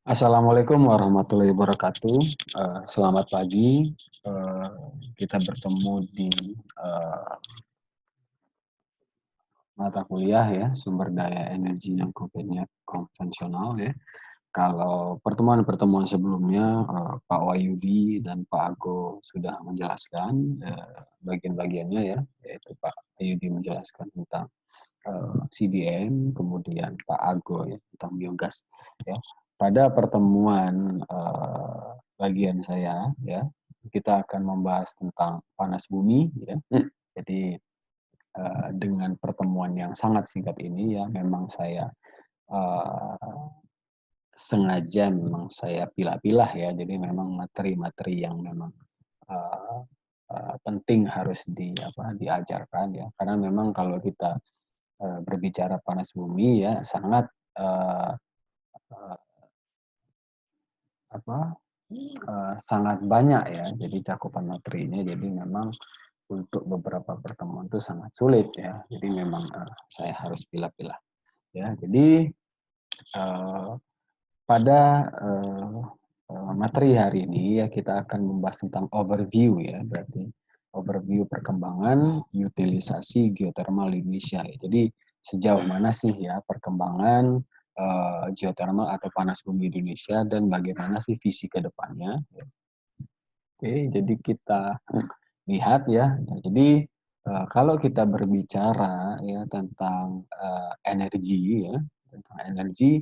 Assalamualaikum warahmatullahi wabarakatuh. Selamat pagi. Eh, kita bertemu di eh, mata kuliah ya, sumber daya energi yang konvensional ya. Kalau pertemuan-pertemuan sebelumnya, Pak Wahyudi dan Pak Ago sudah menjelaskan bagian-bagiannya ya, yaitu Pak Wahyudi menjelaskan tentang CBM, kemudian Pak Ago ya tentang biogas ya. Pada pertemuan bagian saya ya, kita akan membahas tentang panas bumi ya. Jadi dengan pertemuan yang sangat singkat ini ya, memang saya eh, sengaja memang saya pilah-pilah ya. Jadi memang materi-materi yang memang eh, penting harus diajarkan ya. Karena memang kalau kita berbicara panas bumi ya sangat uh, uh, apa sangat banyak ya, jadi cakupan materinya, jadi memang untuk beberapa pertemuan itu sangat sulit ya, jadi memang saya harus pilih-pilih ya. Jadi uh, pada materi hari ini ya kita akan membahas tentang overview ya, berarti overview perkembangan utilisasi geothermal di Indonesia ya. Jadi sejauh mana sih ya perkembangan geothermal atau panas bumi di Indonesia dan bagaimana sih visi ke depannya. Oke, jadi kita lihat ya. Jadi kalau kita berbicara ya tentang energi ya, tentang energi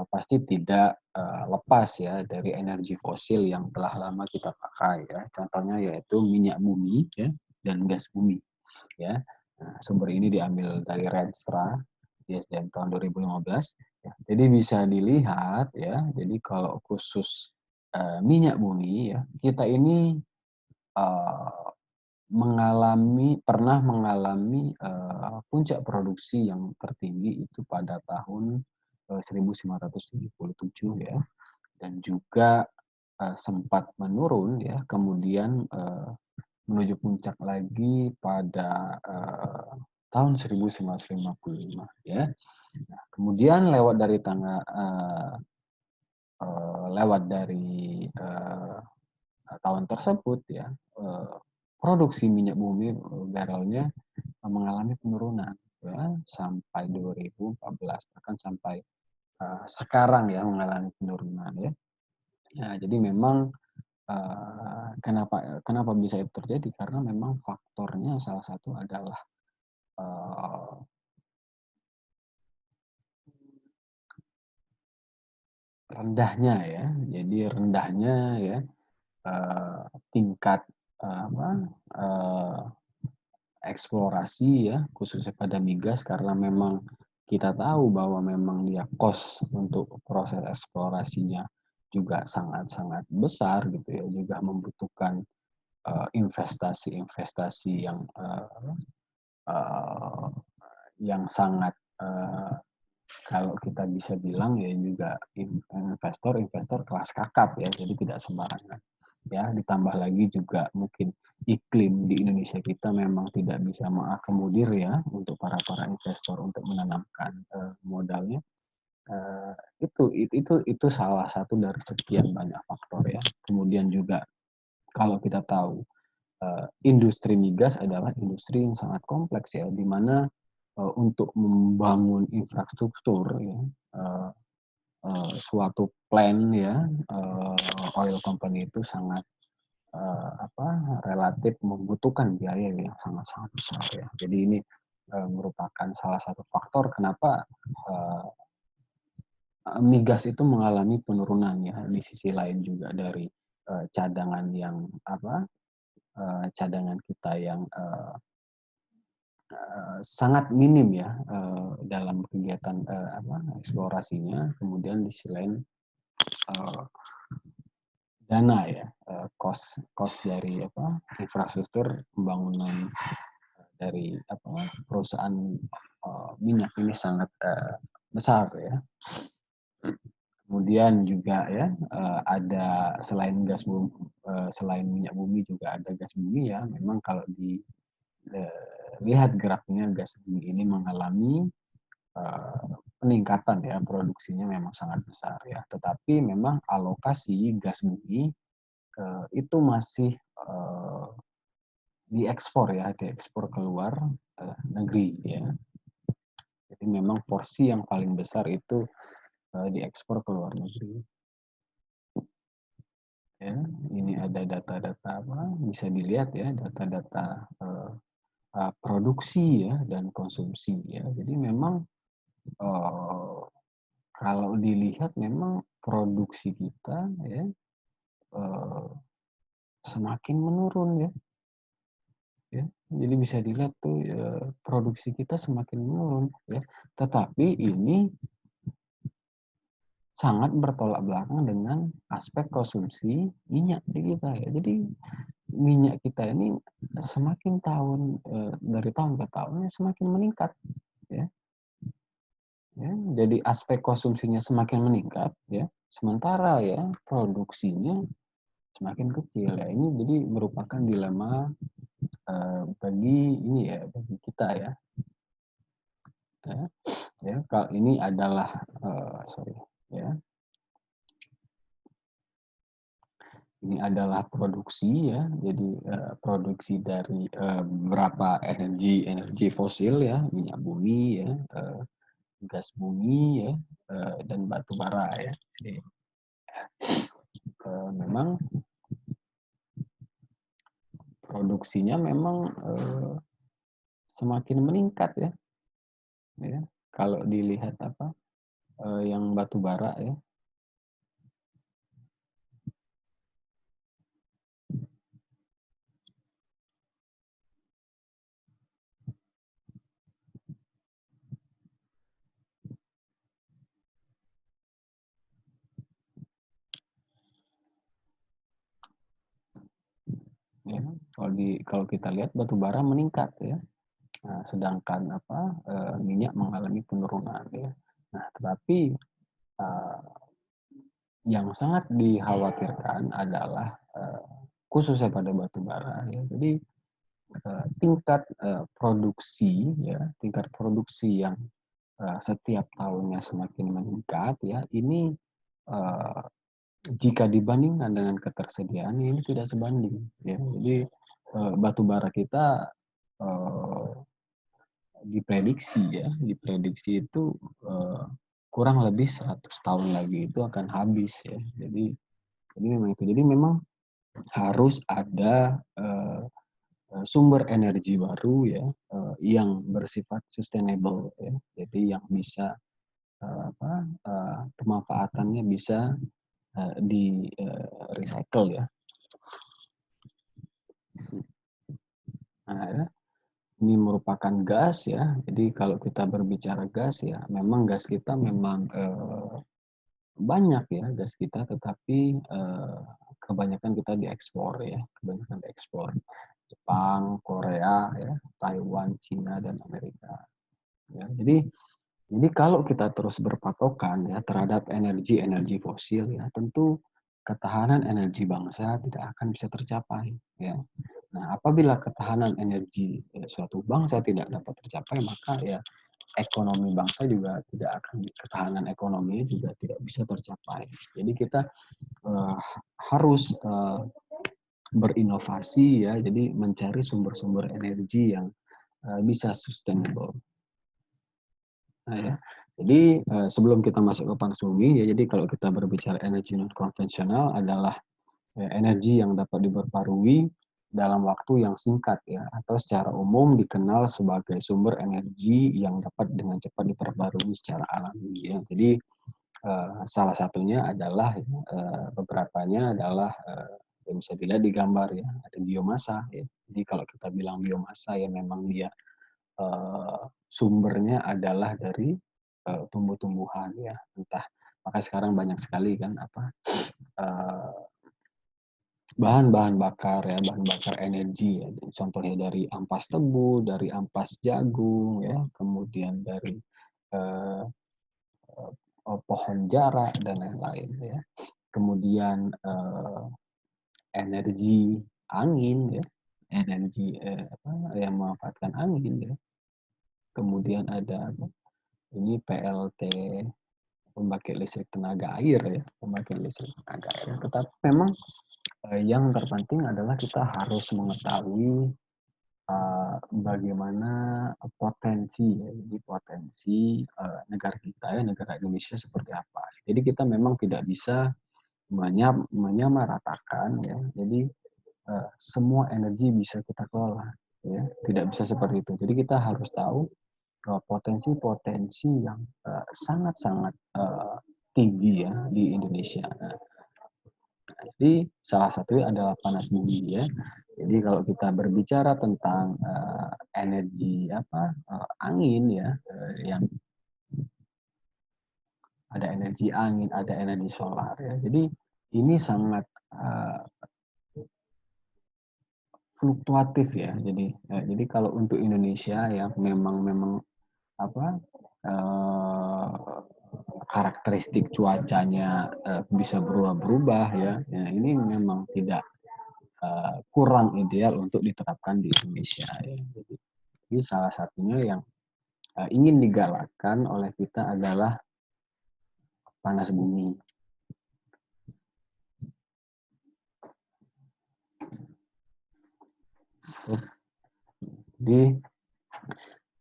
pasti tidak lepas ya dari energi fosil yang telah lama kita pakai ya. Contohnya yaitu minyak bumi ya dan gas bumi ya. Nah, sumber ini diambil dari Renstra di SDM tahun 2015 ya. Jadi bisa dilihat ya. Jadi kalau khusus minyak bumi ya, kita ini uh, pernah mengalami puncak produksi yang tertinggi itu pada tahun 1977 ya, dan juga sempat menurun ya, kemudian menuju puncak lagi pada tahun 1955 ya. Nah, kemudian lewat dari tahun tersebut ya, produksi minyak bumi barrelnya mengalami penurunan ya sampai 2014, bahkan sampai sekarang ya mengalami penurunan ya. Ya, jadi memang kenapa bisa itu terjadi, karena memang faktornya salah satu adalah uh, rendahnya ya. Jadi rendahnya ya tingkat apa uh, eksplorasi ya, khususnya pada migas, karena memang kita tahu bahwa memang dia cost untuk proses eksplorasinya juga sangat-sangat besar gitu ya, juga membutuhkan investasi-investasi uh, yang sangat kalau kita bisa bilang ya juga investor kelas kakap ya, jadi tidak sembarangan ya. Ditambah lagi juga mungkin iklim di Indonesia kita memang tidak bisa mengakomodir ya untuk para investor untuk menanamkan modalnya. Itu salah satu dari sekian banyak faktor ya. Kemudian juga kalau kita tahu industri migas adalah industri yang sangat kompleks ya, di mana untuk membangun infrastruktur ya, suatu plan ya, oil company itu sangat relatif membutuhkan biaya yang sangat-sangat besar ya. Jadi ini merupakan salah satu faktor kenapa migas itu mengalami penurunan ya. Di sisi lain juga dari cadangan yang cadangan kita yang sangat minim ya dalam kegiatan eksplorasinya. Kemudian di sisi lain uh, dana ya, cost dari infrastruktur pembangunan dari perusahaan minyak ini sangat besar ya. Kemudian juga ya ada selain minyak bumi juga ada gas bumi ya. Memang kalau dilihat grafiknya, gas bumi ini mengalami peningkatan ya produksinya memang sangat besar ya, tetapi memang alokasi gas bumi, itu masih, diekspor ya, diekspor keluar, negeri ya. Jadi memang porsi yang paling besar itu, diekspor ke luar negeri. Ya, ini ada data-data apa, bisa dilihat ya data-data, produksi ya dan konsumsi ya. Jadi memang, eee, kalau dilihat memang produksi kita ya, eee, semakin menurun ya. Ya, jadi bisa dilihat tuh, produksi kita semakin menurun ya, tetapi ini sangat bertolak belakang dengan aspek konsumsi minyak di kita ya. Jadi minyak kita ini semakin tahun, dari tahun ke tahun ya semakin meningkat ya, ya. Jadi aspek konsumsinya semakin meningkat ya, sementara ya produksinya semakin kecil ya. Ini jadi merupakan dilema, bagi ini ya, bagi kita ya. Ya, ya, ini adalah, sorry, ya, ini adalah produksi ya, jadi, produksi dari, berapa energi fosil ya, minyak bumi ya, gas bumi ya, dan batu bara ya. Jadi, memang produksinya memang, semakin meningkat ya, ya. Kalau dilihat apa, yang batu bara ya. Ya, kalau kita lihat batu bara meningkat ya. Nah, sedangkan apa, minyak mengalami penurunan ya. Nah, tetapi, eee, yang sangat dikhawatirkan adalah, khususnya pada batu bara ya. Jadi, tingkat, produksi ya, tingkat produksi yang, setiap tahunnya semakin meningkat ya, ini, eee, jika dibandingkan dengan ketersediaan ini tidak sebanding ya. Jadi, batu bara kita, eee diprediksi itu, kurang lebih 100 tahun lagi itu akan habis ya. Jadi memang itu. Jadi memang harus ada, sumber energi baru ya, yang bersifat sustainable ya. Jadi yang bisa, pemanfaatannya bisa, recycle ya. Nah ya, ini merupakan gas ya. Jadi kalau kita berbicara gas ya, memang gas kita memang, banyak ya gas kita, tetapi, kebanyakan kita diekspor ya, kebanyakan diekspor. Jepang, Korea ya, Taiwan, Cina, dan Amerika. Ya, jadi kalau kita terus berpatokan ya terhadap energi-energi fosil ya, tentu ketahanan energi bangsa tidak akan bisa tercapai ya. Nah, apabila ketahanan energi, suatu bangsa tidak dapat tercapai, maka ya ekonomi bangsa juga tidak akan ketahanan ekonominya juga tidak bisa tercapai. Jadi kita, eee, harus, berinovasi ya, jadi mencari sumber-sumber energi yang, bisa sustainable. Nah ya, jadi, sebelum kita masuk ke panas bumi ya, jadi kalau kita berbicara energi non konvensional adalah, energi yang dapat diperbarui dalam waktu yang singkat ya, atau secara umum dikenal sebagai sumber energi yang dapat dengan cepat diperbarui secara alami ya. Jadi, salah satunya adalah, beberapanya adalah, yang bisa dilihat di gambar ya, ada biomasa ya. Jadi kalau kita bilang biomasa ya memang dia, sumbernya adalah dari, tumbuh-tumbuhan ya, entah maka sekarang banyak sekali kan apa, eee, bahan-bahan bakar ya, bahan bakar energi ya, contohnya dari ampas tebu, dari ampas jagung ya, kemudian dari, eee pohon jara dan lain-lain ya. Kemudian, energi angin ya, energi, yang memanfaatkan angin ya. Kemudian ada apa, Ini PLT, pembangkit listrik tenaga air ya, pembangkit listrik tenaga air. Tetapi memang yang terpenting adalah kita harus mengetahui bagaimana potensi ya, jadi potensi negara kita ya, negara Indonesia seperti apa. Jadi kita memang tidak bisa menyamaratakan ya. Jadi semua energi bisa kita kelola ya, tidak bisa seperti itu. Jadi kita harus tahu potensi-potensi yang sangat-sangat tinggi ya di Indonesia. Nah, jadi salah satunya adalah panas bumi ya. Jadi kalau kita berbicara tentang energi angin ya, yang ada energi angin, ada energi solar ya. Jadi ini sangat fluktuatif ya. Jadi kalau untuk Indonesia yang memang apa eh, karakteristik cuacanya bisa berubah-berubah ya. Ya, ini memang tidak kurang ideal untuk diterapkan di Indonesia ya. Jadi salah satunya yang ingin digalakkan oleh kita adalah panas bumi. Jadi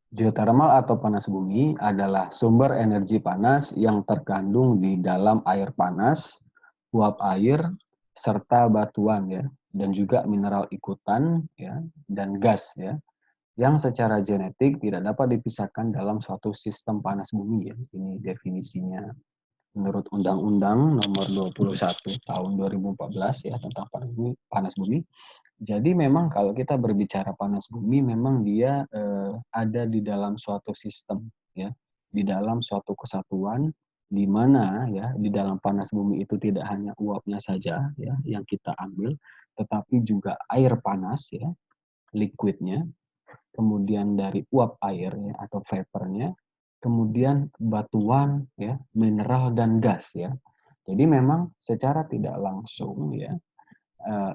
geothermal atau panas bumi adalah sumber energi panas yang terkandung di dalam air panas, uap air, serta batuan ya, dan juga mineral ikutan ya, dan gas ya, yang secara genetik tidak dapat dipisahkan dalam suatu sistem panas bumi ya. Ini definisinya menurut Undang-Undang Nomor 21 Tahun 2014 ya tentang panas bumi. Jadi memang kalau kita berbicara panas bumi, memang dia ada di dalam suatu sistem, ya, di dalam suatu kesatuan, di mana ya di dalam panas bumi itu tidak hanya uapnya saja ya yang kita ambil, tetapi juga air panas ya, liquidnya, kemudian dari uap air ya, atau vapornya, kemudian batuan ya, mineral dan gas ya. Jadi memang secara tidak langsung ya eh,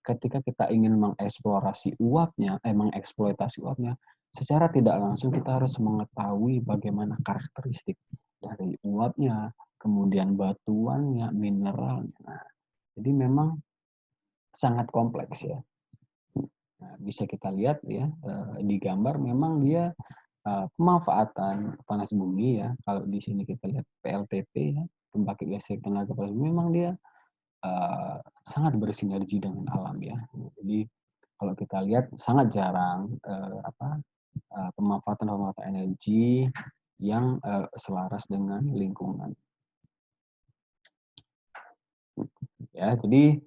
ketika kita ingin mengeksplorasi uapnya, mengeksploitasi uapnya, secara tidak langsung kita harus mengetahui bagaimana karakteristik dari uapnya, kemudian batuannya, mineralnya. Nah, jadi memang sangat kompleks ya. Nah, bisa kita lihat ya di gambar memang dia pemanfaatan panas bumi ya. Kalau di sini kita lihat PLTP ya, pembangkit listrik tenaga panas bumi, memang dia sangat bersinergi dengan alam ya. Jadi kalau kita lihat sangat jarang pemanfaatan energi yang selaras dengan lingkungan. Ya, jadi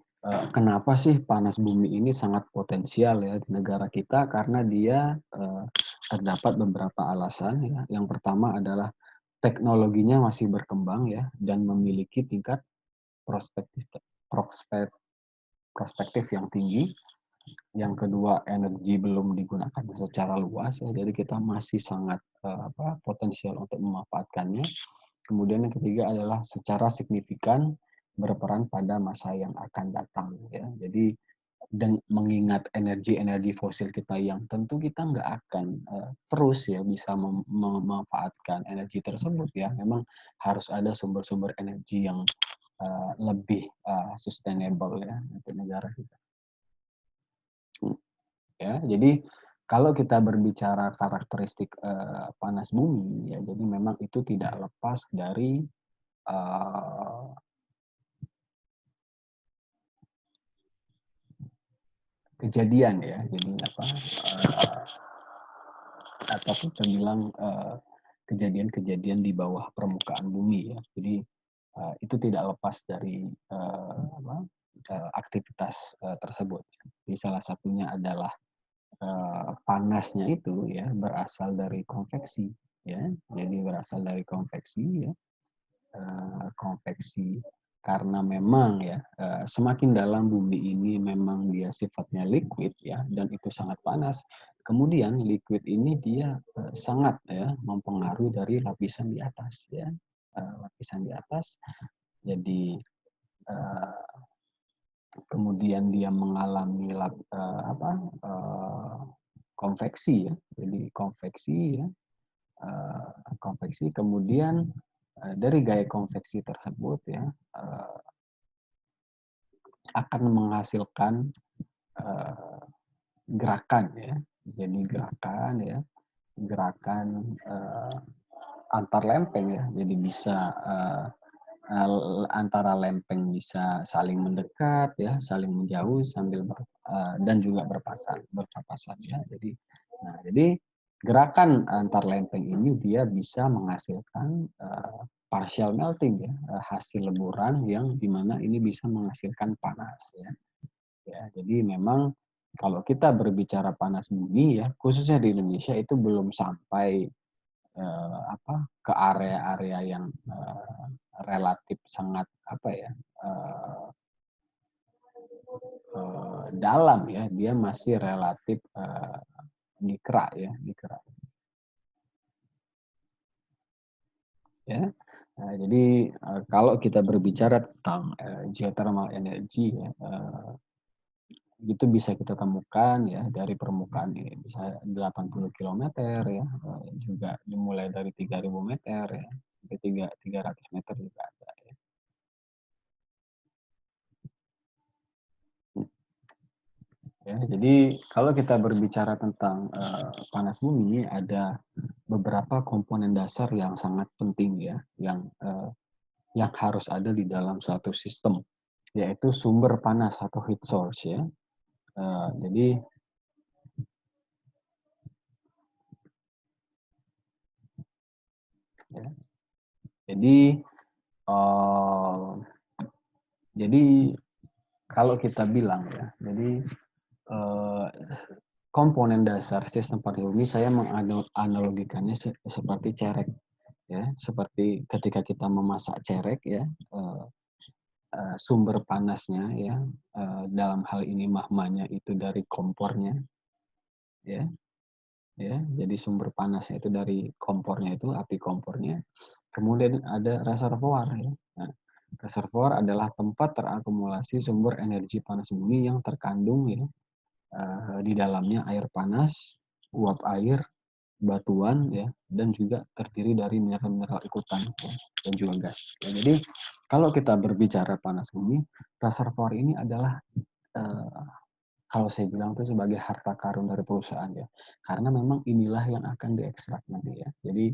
kenapa sih panas bumi ini sangat potensial ya di negara kita? Karena dia terdapat beberapa alasan ya. Yang pertama adalah teknologinya masih berkembang ya dan memiliki tingkat prospektif prospek, prospektif yang tinggi. Yang kedua, energi belum digunakan secara luas ya, jadi kita masih sangat potensial untuk memanfaatkannya. Kemudian yang ketiga adalah secara signifikan berperan pada masa yang akan datang ya. Jadi mengingat energi-energi fosil kita yang tentu kita nggak akan terus ya bisa memanfaatkan energi tersebut ya. Memang harus ada sumber-sumber energi yang lebih sustainable ya untuk negara kita. Ya, jadi kalau kita berbicara karakteristik panas bumi, ya, jadi memang itu tidak lepas dari kejadian ya. Jadi atau kita bilang kejadian-kejadian di bawah permukaan bumi ya. Jadi itu tidak lepas dari aktivitas tersebut. Jadi salah satunya adalah panasnya itu ya berasal dari konveksi ya. Jadi berasal dari konveksi ya. Konveksi karena memang ya semakin dalam bumi ini memang dia sifatnya liquid ya dan itu sangat panas. Kemudian liquid ini dia sangat ya mempengaruhi dari lapisan di atas ya. Lapisan di atas jadi kemudian dia mengalami konveksi ya. Jadi konveksi ya konveksi, kemudian dari gaya konveksi tersebut ya akan menghasilkan gerakan ya, jadi gerakan ya, gerakan antar lempeng ya, jadi bisa antara lempeng bisa saling mendekat ya, saling menjauh sambil dan juga berpapasan ya. Jadi gerakan antar lempeng ini dia bisa menghasilkan partial melting ya, hasil leburan yang dimana ini bisa menghasilkan panas ya. Ya, jadi memang kalau kita berbicara panas bumi ya, khususnya di Indonesia itu belum sampai ke area-area yang relatif sangat eh, dalam ya, dia masih relatif di kerak ya, di kerak ya. Nah, jadi kalau kita berbicara tentang geothermal energy ya, itu bisa kita temukan ya dari permukaan ini bisa 80 kilometer ya, juga dimulai dari 3.000 meter ya, sampai 300 meter juga ada ya. Ya, jadi kalau kita berbicara tentang panas bumi, ada beberapa komponen dasar yang sangat penting ya, yang harus ada di dalam suatu sistem, yaitu sumber panas atau heat source ya. Jadi ya, jadi uh, jadi kalau kita bilang ya, jadi uh, komponen dasar sistem panas bumi saya menganalogikannya seperti cerek ya, seperti ketika kita memasak cerek ya, sumber panasnya ya, dalam hal ini mahmanya itu dari kompornya ya, ya, jadi sumber panasnya itu dari kompornya itu api kompornya, kemudian ada reservoir ya. Nah, reservoir adalah tempat terakumulasi sumber energi panas bumi yang terkandung ya, di dalamnya air panas, uap air, batuan ya, dan juga terdiri dari mineral-mineral ikutan ya, dan juga gas. Ya, jadi kalau kita berbicara panas bumi, reservoir ini adalah eh, kalau saya bilang itu sebagai harta karun dari perusahaan ya, karena memang inilah yang akan diekstrak nanti ya. Jadi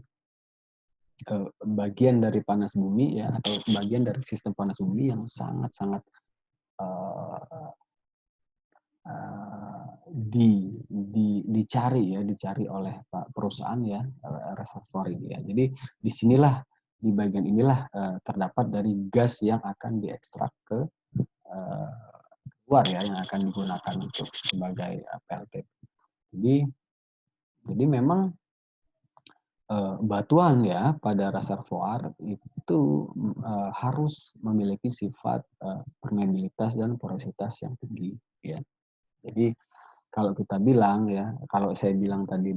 bagian dari panas bumi ya, atau bagian dari sistem panas bumi yang sangat-sangat eh, dicari ya, dicari oleh Pak perusahaan ya, reservoir ini ya. Jadi disinilah, di bagian inilah terdapat dari gas yang akan diekstrak ke uh, luar ya, yang akan digunakan untuk sebagai PLT. Jadi memang batuan ya pada reservoir itu harus memiliki sifat permeabilitas dan porositas yang tinggi ya. Jadi kalau kita bilang ya, kalau saya bilang tadi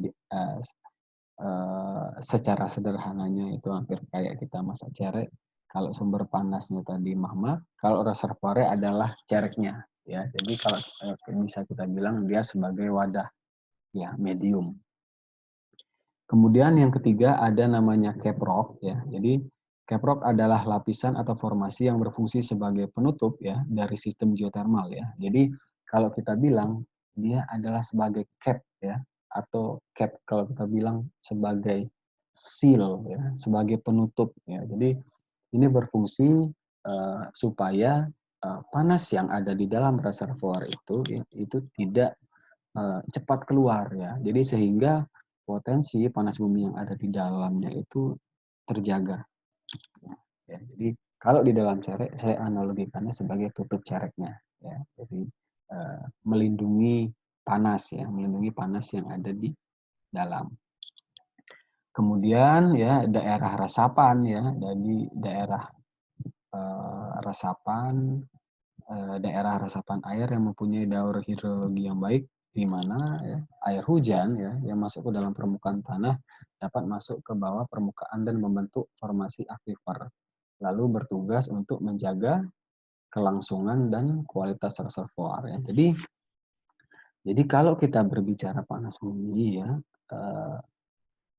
secara sederhananya itu hampir kayak kita masak cerek. Kalau sumber panasnya tadi magma, kalau reservoirnya adalah cereknya ya. Jadi kalau bisa kita bilang dia sebagai wadah ya, medium. Kemudian yang ketiga ada namanya caprock ya. Jadi caprock adalah lapisan atau formasi yang berfungsi sebagai penutup ya dari sistem geothermal ya. Jadi kalau kita bilang dia adalah sebagai cap ya, atau cap kalau kita bilang sebagai seal ya, sebagai penutup ya. Jadi ini berfungsi supaya panas yang ada di dalam reservoir itu ya, itu tidak cepat keluar ya. Jadi sehingga potensi panas bumi yang ada di dalamnya itu terjaga. Ya, jadi kalau di dalam cerek saya analogikannya sebagai tutup cereknya ya. Jadi melindungi panas ya, melindungi panas yang ada di dalam. Kemudian ya daerah resapan ya, jadi daerah resapan daerah resapan air yang mempunyai daur hidrologi yang baik, di mana ya, air hujan ya yang masuk ke dalam permukaan tanah dapat masuk ke bawah permukaan dan membentuk formasi aquifer, lalu bertugas untuk menjaga kelangsungan dan kualitas reservoir ya. Jadi kalau kita berbicara panas bumi ya,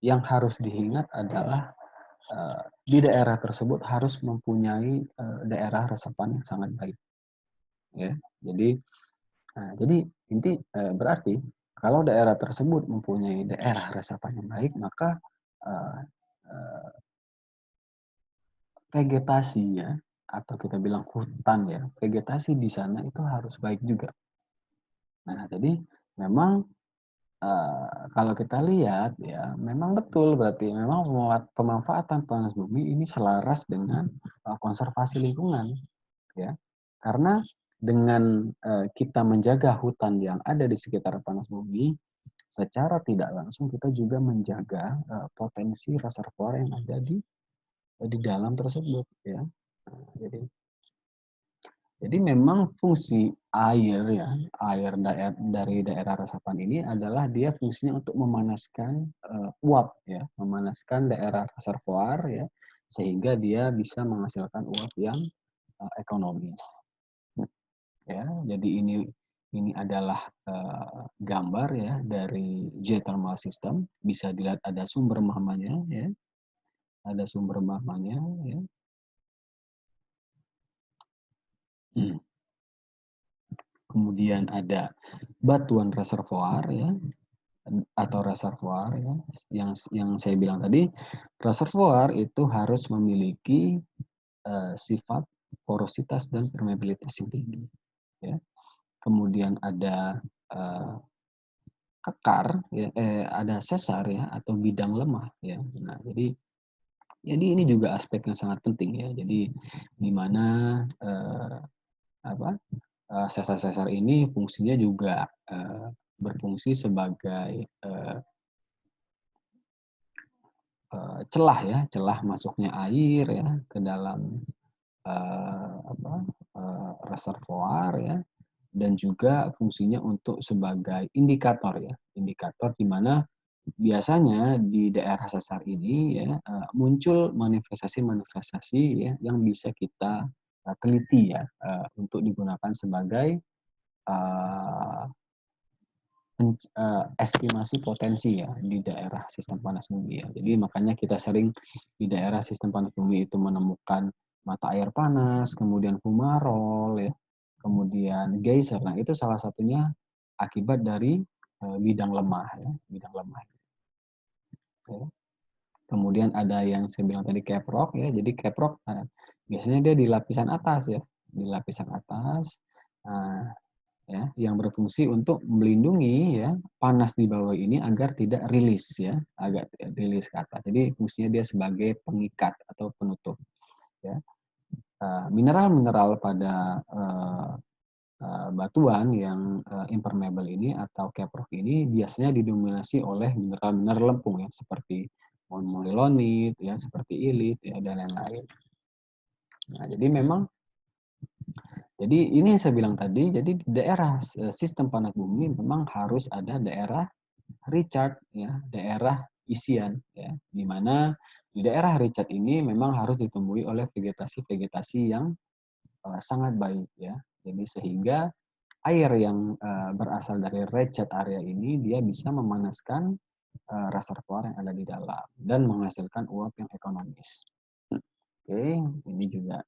yang harus diingat adalah di daerah tersebut harus mempunyai daerah resapan yang sangat baik, ya. Jadi inti berarti kalau daerah tersebut mempunyai daerah resapan yang baik, maka eh, eh, vegetasi ya, atau kita bilang hutan ya, vegetasi di sana itu harus baik juga. Nah, jadi memang kalau kita lihat ya, memang betul berarti memang pemanfaatan panas bumi ini selaras dengan konservasi lingkungan ya. Karena dengan kita menjaga hutan yang ada di sekitar panas bumi, secara tidak langsung kita juga menjaga potensi reservoir yang ada di dalam tersebut ya. Nah, jadi memang fungsi air ya, air dari daerah resapan ini adalah dia fungsinya untuk memanaskan uap ya, memanaskan daerah reservoir ya, sehingga dia bisa menghasilkan uap yang ekonomis. Ya, jadi ini adalah gambar ya dari geothermal system. Bisa dilihat ada sumber magmanya ya, ada sumber magmanya ya. Kemudian ada batuan reservoir ya, atau reservoir ya, yang saya bilang tadi, reservoir itu harus memiliki sifat porositas dan permeabilitas yang tinggi ya. Kemudian ada kekar ya, ada sesar ya, atau bidang lemah ya. Nah, jadi ini juga aspek yang sangat penting ya. Jadi di mana apa sesar-sesar ini fungsinya juga berfungsi sebagai celah ya, celah masuknya air ya ke dalam reservoir ya, dan juga fungsinya untuk sebagai indikator ya, indikator di mana biasanya di daerah sesar ini ya muncul manifestasi-manifestasi ya yang bisa kita teliti ya untuk digunakan sebagai uh, estimasi potensi ya di daerah sistem panas bumi ya. Jadi makanya kita sering di daerah sistem panas bumi itu menemukan mata air panas, kemudian fumarol ya, kemudian geyser. Nah, itu salah satunya akibat dari bidang lemah ya, bidang lemah. Ya. Kemudian ada yang saya bilang tadi caprock ya. Jadi caprock biasanya dia di lapisan atas ya, di lapisan atas. Nah, ya, yang berfungsi untuk melindungi ya panas di bawah ini agar tidak rilis ya, agak rilis ke atas. Jadi fungsinya dia sebagai pengikat atau penutup ya. Mineral-mineral pada batuan yang impermeable ini atau caprock ini biasanya didominasi oleh mineral-mineral lempung ya, seperti monilonit ya, seperti ilit ya, dan lain-lain. Nah, jadi ini saya bilang tadi, jadi di daerah sistem panas bumi memang harus ada daerah recharge ya, daerah isian ya, di mana di daerah recharge ini memang harus ditumbuhi oleh vegetasi-vegetasi yang sangat baik ya. Jadi sehingga air yang berasal dari recharge area ini dia bisa memanaskan reservoir yang ada di dalam dan menghasilkan uap yang ekonomis. Oke, ini juga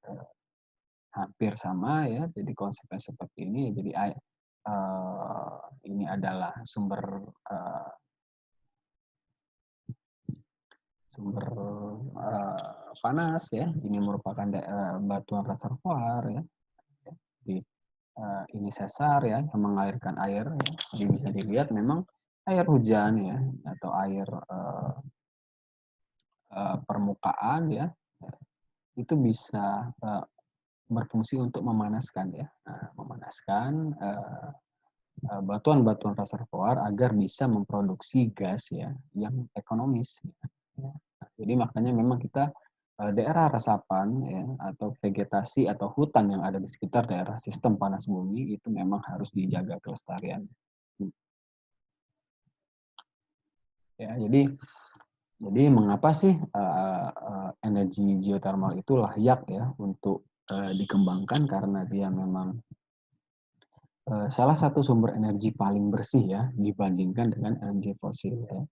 hampir sama ya. Jadi konsepnya seperti ini. Jadi ini adalah sumber sumber panas ya. Ini merupakan batuan reservoir ya. Jadi ini sesar ya yang mengalirkan air. Ya. Jadi bisa dilihat memang air hujan ya atau air permukaan ya itu bisa berfungsi untuk memanaskan ya, memanaskan batuan-batuan reservoir agar bisa memproduksi gas ya yang ekonomis. Ya. Jadi makanya memang kita daerah resapan ya, atau vegetasi atau hutan yang ada di sekitar daerah sistem panas bumi itu memang harus dijaga kelestarian. Ya, jadi mengapa sih energi geothermal itu layak ya untuk dikembangkan karena dia memang salah satu sumber energi paling bersih ya dibandingkan dengan energi fosil ya.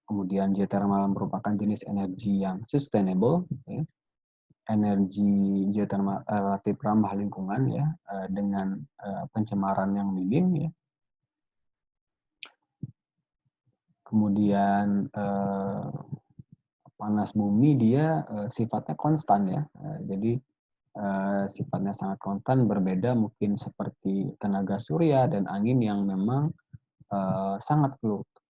Kemudian geothermal merupakan jenis energi yang sustainable, ya. Energi geothermal relatif ramah lingkungan, ya, dengan pencemaran yang minim, ya. Kemudian panas bumi dia sifatnya konstan, ya. Jadi sifatnya sangat konstan, berbeda mungkin seperti tenaga surya dan angin yang memang sangat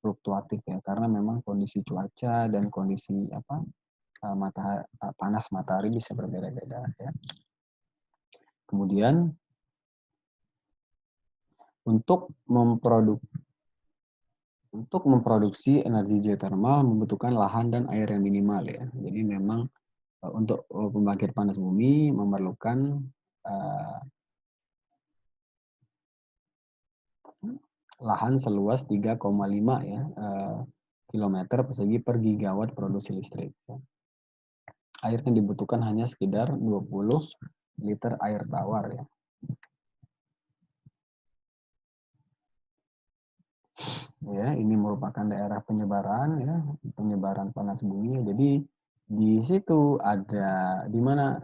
fluktuatif, ya, karena memang kondisi cuaca dan kondisi panas matahari bisa berbeda-beda, ya. Kemudian untuk memproduksi energi geotermal membutuhkan lahan dan air yang minimal, ya. Jadi memang untuk pembangkit panas bumi memerlukan lahan seluas 3,5 ya kilometer persegi per gigawatt produksi listrik, ya. Air yang dibutuhkan hanya sekitar 20 liter air tawar, ya. Ya, ini merupakan daerah penyebaran, ya, penyebaran panas bumi. Jadi di situ ada di mana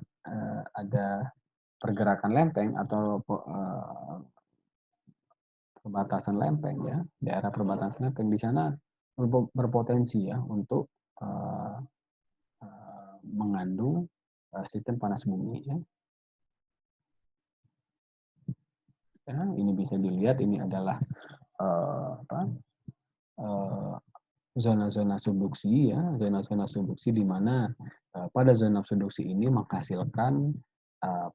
ada pergerakan lempeng atau perbatasan lempeng, ya, daerah perbatasan lempeng di sana berpotensi, ya, untuk mengandung sistem panas bumi, ya. Ya, ini bisa dilihat ini adalah zona-zona subduksi, ya, zona-zona subduksi di mana pada zona subduksi ini menghasilkan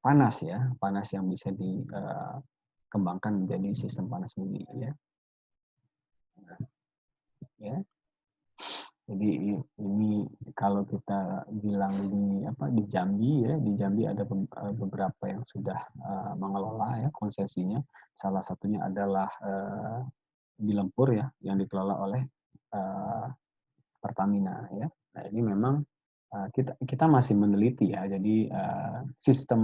panas, ya, panas yang bisa dikembangkan menjadi sistem panas bumi, ya. Ya. Jadi ini kalau kita bilang di Jambi, ya, di Jambi ada beberapa yang sudah mengelola, ya, konsesinya. Salah satunya adalah di Lempur, ya, yang dikelola oleh Pertamina, ya. Nah, ini memang kita masih meneliti, ya. Jadi sistem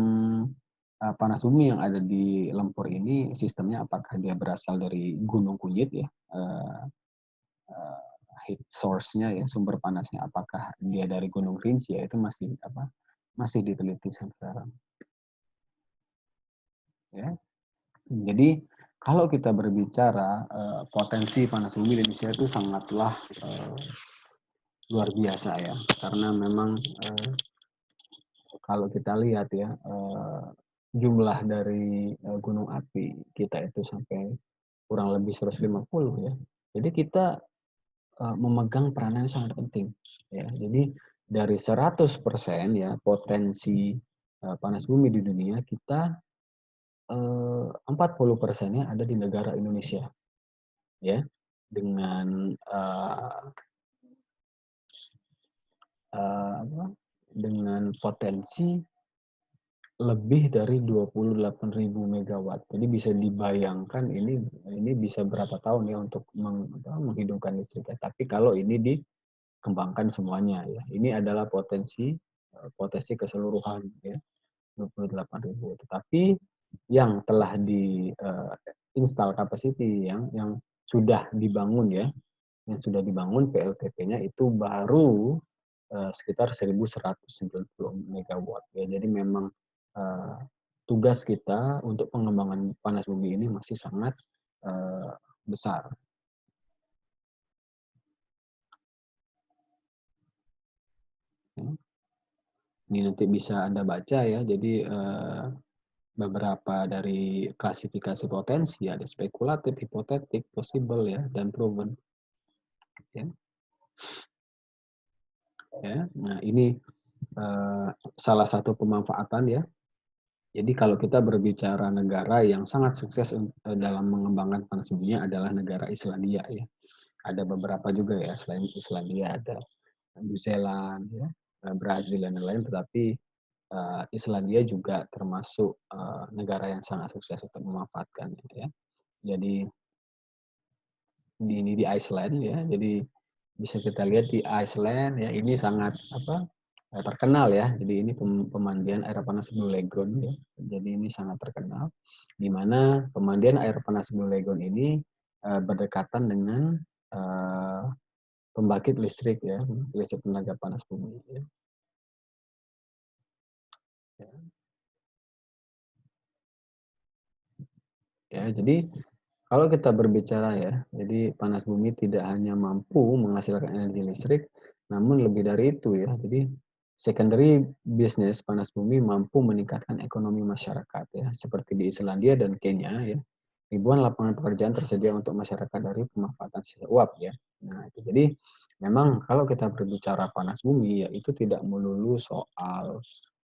panas bumi yang ada di Lempur ini sistemnya apakah dia berasal dari Gunung Kunyit, ya, heat source-nya, ya, sumber panasnya apakah dia dari Gunung Rinci, ya, itu masih diteliti sampai sekarang, ya. Jadi kalau kita berbicara potensi panas bumi di Indonesia itu sangatlah luar biasa, ya, karena memang kalau kita lihat, ya, jumlah dari gunung api kita itu sampai kurang lebih 150, ya. Jadi kita memegang peranan yang sangat penting, ya. Jadi dari 100%, ya, potensi panas bumi di dunia kita 40%-nya ada di negara Indonesia, ya, dengan dengan potensi lebih dari 28.000 megawatt. Jadi bisa dibayangkan ini bisa berapa tahun, ya, untuk menghidupkan listriknya. Tapi kalau ini dikembangkan semuanya, ya, ini adalah potensi keseluruhan, ya, 28.000. Tetapi yang telah di install capacity yang sudah dibangun, ya, yang sudah dibangun PLTP-nya itu baru sekitar 1.190 megawatt, ya. Jadi memang tugas kita untuk pengembangan panas bumi ini masih sangat besar. Ya. Ini nanti bisa Anda baca, ya. Jadi beberapa dari klasifikasi potensi ada spekulatif, hipotetik, possible, ya, dan proven. Ya. Ya. Nah, ini salah satu pemanfaatan, ya. Jadi kalau kita berbicara negara yang sangat sukses dalam mengembangkan panas buminya adalah negara Islandia, ya. Ada beberapa juga, ya, selain Islandia ada New Zealand, ya, Brazil dan lain-lain, tetapi Islandia juga termasuk negara yang sangat sukses untuk memanfaatkannya, ya. Jadi di Iceland, ya. Jadi bisa kita lihat di Iceland, ya, ini sangat terkenal, ya. Jadi ini pemandian air panas Blue Lagoon, ya. Jadi ini sangat terkenal di mana pemandian air panas Blue Lagoon ini berdekatan dengan pembangkit listrik ya, listrik tenaga panas bumi ya. Ya, ya, jadi kalau kita berbicara ya, jadi panas bumi tidak hanya mampu menghasilkan energi listrik, namun lebih dari itu ya. Jadi secondary business panas bumi mampu meningkatkan ekonomi masyarakat ya, seperti di Islandia dan Kenya ya. Ribuan lapangan pekerjaan tersedia untuk masyarakat dari pemanfaatan sisa uap ya. Nah, itu jadi memang kalau kita berbicara panas bumi ya itu tidak melulu soal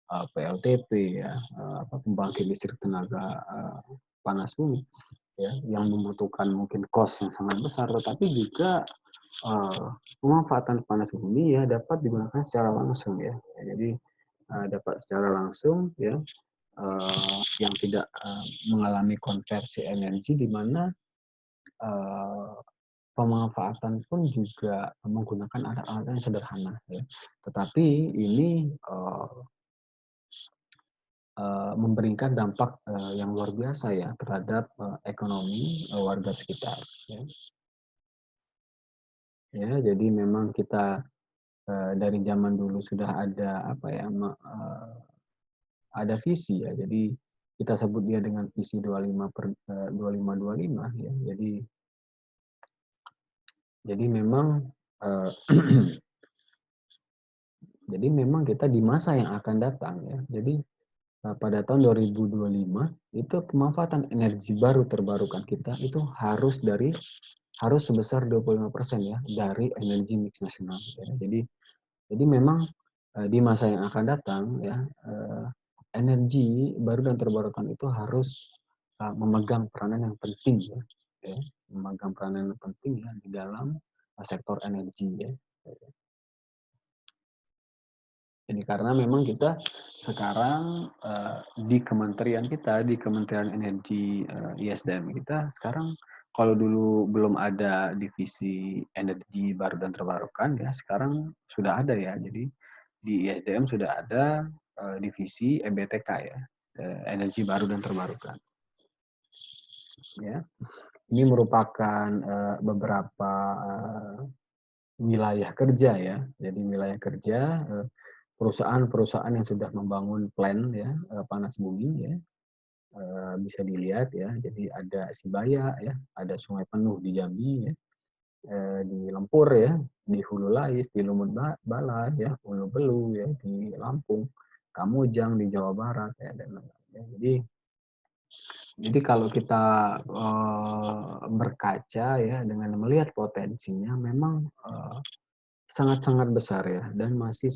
PLTP ya, pembangkit listrik tenaga panas bumi ya, yang membutuhkan mungkin cost yang sangat besar, tetapi juga pemanfaatan panas bumi ya dapat digunakan secara langsung ya. Jadi dapat secara langsung ya, yang tidak mengalami konversi energi, di mana uh, pemanfaatan pun juga menggunakan alat-alat yang sederhana ya. Tetapi ini memberikan dampak yang luar biasa ya terhadap ekonomi warga sekitar ya. Ya, jadi memang kita dari zaman dulu sudah ada apa ya, ada visi ya. Jadi kita sebut dia dengan visi 25 ya. Jadi memang eh, jadi memang kita di masa yang akan datang ya. Jadi pada tahun 2025 itu pemanfaatan energi baru terbarukan kita itu harus sebesar 25% ya dari energi mix nasional ya. Jadi memang di masa yang akan datang ya, energi baru dan terbarukan itu harus memegang peranan yang penting ya, memegang peranan yang penting ya di dalam sektor energi ya. Jadi karena memang kita sekarang di kementerian kita, di Kementerian Energi ISDM kita sekarang, kalau dulu belum ada divisi energi baru dan terbarukan ya, sekarang sudah ada ya. Jadi di ISDM sudah ada divisi EBTK ya, energi baru dan terbarukan. Ya, ini merupakan beberapa wilayah kerja ya. Jadi wilayah kerja perusahaan-perusahaan yang sudah membangun plan ya panas bumi ya, bisa dilihat ya. Jadi ada Sibaya ya, ada Sungai Penuh di Jambi ya, di Lempur ya, di Hulu Lais, di Lumut Balai ya, Hulu Belu ya, di Lampung, Kamujang di Jawa Barat ya, dan lain-lain ya. Jadi kalau kita berkaca ya dengan melihat potensinya, memang sangat-sangat besar ya, dan masih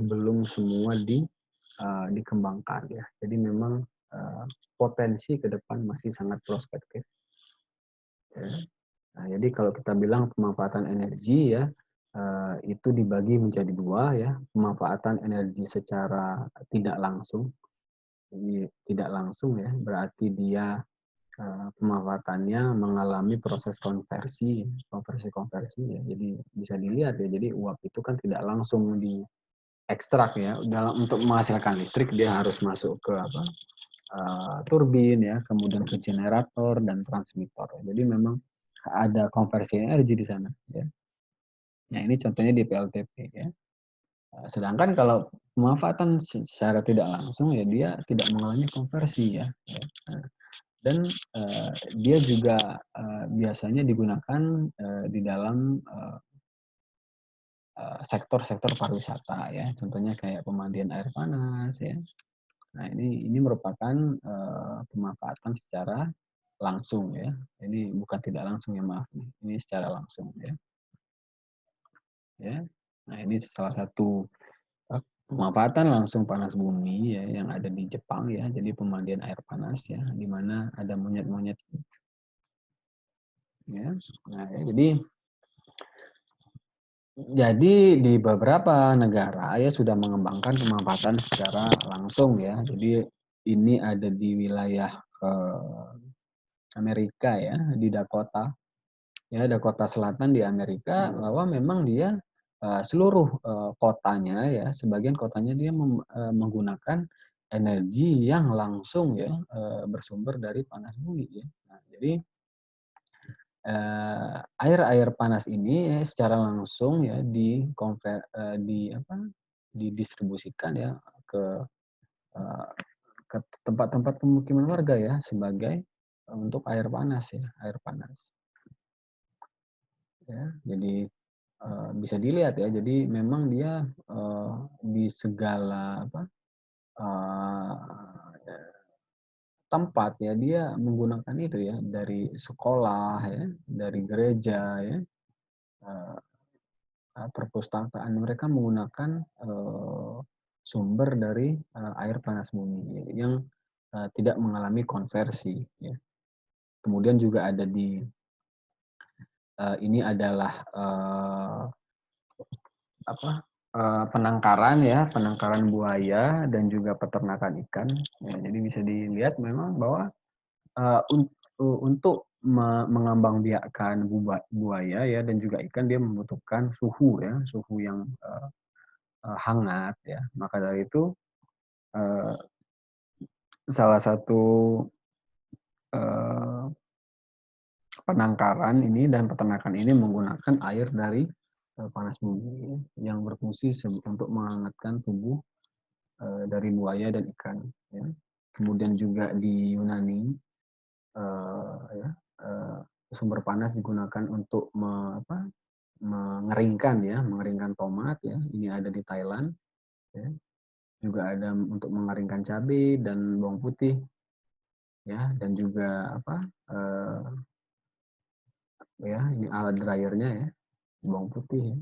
belum semua dikembangkan ya. Jadi memang potensi ke depan masih sangat prospektif. Ya. Nah, jadi kalau kita bilang pemanfaatan energi ya, itu dibagi menjadi dua ya, pemanfaatan energi secara tidak langsung. Jadi tidak langsung ya, berarti dia pemanfaatannya mengalami proses konversi ya. Jadi bisa dilihat ya, jadi uap itu kan tidak langsung diekstrak ya. Untuk menghasilkan listrik dia harus masuk ke turbin ya, kemudian ke generator dan transmitter. Jadi memang ada konversi energi di sana ya. Nah, ini contohnya di PLTP ya. Sedangkan kalau pemanfaatan secara tidak langsung ya dia tidak mengalami konversi ya. Nah, dan dia juga biasanya digunakan di dalam sektor-sektor pariwisata ya. Contohnya kayak pemandian air panas ya. Nah, ini merupakan pemanfaatan secara langsung ya. Ini bukan tidak langsung ya, maaf nih. Ini secara langsung ya. Ya. Nah, ini salah satu pemanfaatan langsung panas bumi ya yang ada di Jepang ya. Jadi pemandian air panas ya, di mana ada monyet-monyet ya. Nah, ya, jadi di beberapa negara ya sudah mengembangkan pemanfaatan secara langsung ya. Jadi ini ada di wilayah Amerika ya, di Dakota. Ya, Dakota Selatan di Amerika, bahwa memang dia seluruh kotanya ya, sebagian kotanya dia menggunakan energi yang langsung ya, bersumber dari panas bumi ya. Nah, jadi air panas ini ya secara langsung ya didistribusikan ya ke, eee, ke tempat-tempat pemukiman warga ya sebagai, untuk air panas ya, air panas. Ya, jadi, bisa dilihat ya, jadi memang dia, di segala apa, eee, tempat ya, dia menggunakan itu ya, dari sekolah ya, dari gereja ya, eee perpustakaan mereka menggunakan, sumber dari, air panas bumi yang, tidak mengalami konversi ya. Kemudian juga ada ini adalah, apa, penangkaran ya, penangkaran buaya dan juga peternakan ikan. Ya, jadi bisa dilihat memang bahwa, eee, un untuk mengembangbiakkan buaya ya dan juga ikan dia membutuhkan suhu ya, suhu yang, hangat ya. Maka dari itu, eee, salah satu, eee, penangkaran ini dan peternakan ini menggunakan air dari, panas bumi yang berfungsi untuk menghangatkan tubuh, dari buaya dan ikan, ya. Kemudian juga di Yunani, ya, eee, sumber panas digunakan untuk mengeringkan tomat ya, ini ada di Thailand, ya. Juga ada untuk mengeringkan cabai dan bawang putih. Ya, dan juga ya ini alat dryernya ya, bawang putih ya.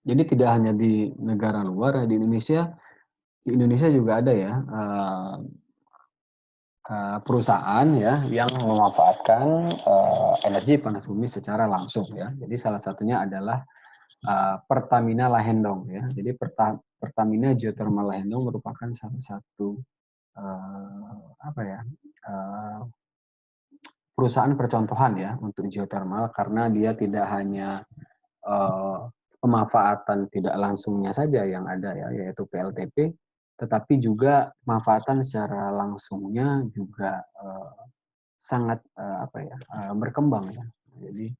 Jadi tidak hanya di negara luar ya, di Indonesia juga ada ya, perusahaan ya yang memanfaatkan, energi panas bumi secara langsung ya. Jadi salah satunya adalah, Pertamina Lahendong ya. Jadi Pertamina Geothermal Lahendong merupakan salah satu, apa ya, eee perusahaan percontohan ya untuk geothermal karena dia tidak hanya, eee, pemanfaatan tidak langsungnya saja yang ada ya, yaitu PLTP, tetapi juga pemanfaatan secara langsungnya juga, sangat, berkembang ya. Jadi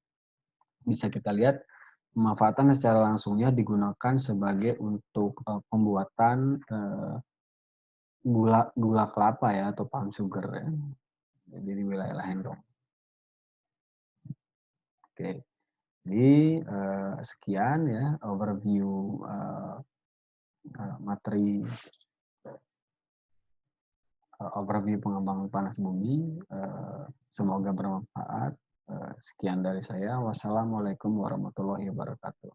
bisa kita lihat pemanfaatan secara langsungnya digunakan sebagai untuk, pembuatan, gula gula kelapa ya atau palm sugar ya, jadi di wilayah Lahendong. Oke. Jadi, sekian ya overview, eee eee, materi, overview pengembangan panas bumi, semoga bermanfaat. Sekian dari saya. Wassalamualaikum warahmatullahi wabarakatuh.